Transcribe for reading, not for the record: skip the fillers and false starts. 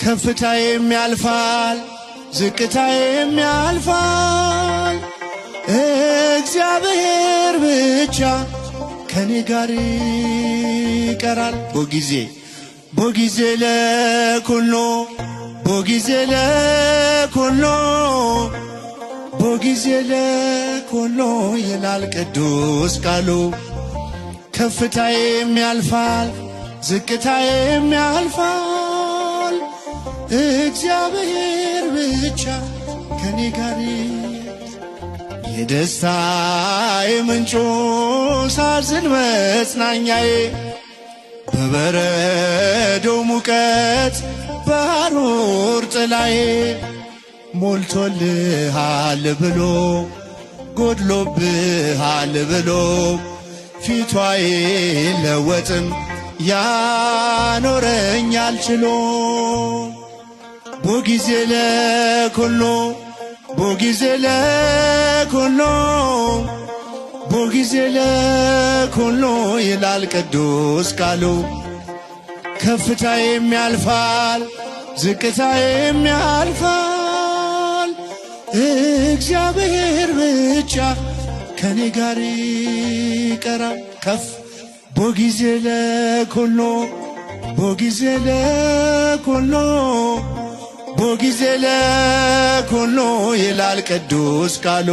ከፍታዬም ያልፋል ዝቅታዬም ያልፋል እግዚአብሔር ብቻ ከኔ ጋር ይቀራል። ቦጊዜ ለኩሎ ቦጊዜ ለኩሎ ቦጊዜ ለኩሎ ይላል ቅዱስ ቃሉ። ከፍታዬም ያልፋል ዝቅታዬም ያልፋል እግዚአብሔር ብቻ ከኔ ጋር የደስታዬ ምንጩ ሳዝን መጽናኛዬ በበረዶ ሙቀት በሐሩር ጥላዬ ሞልቶልሃል ብሎ ጎድሎብሃል ብሎ ፊቱ አይለወጥም ያኖረኛል ችሎ ቦጊዜ ለኩሎ ቦጊዜ ለኩሎ ቦጊዜ ለኩሎ ይላል ቅዱስ ቃሉ። ከፍታዬም ያልፋል ዝቅታዬም ያልፋል እግዚአብሔር ብቻ ከኔ ጋር ይቀራል። ከፍ ቦጊዜ ለኩሎ ቦጊዜ ለኩሎ ቦጊዜ ለኩሎ ይላል ቅዱስ ቃሉ።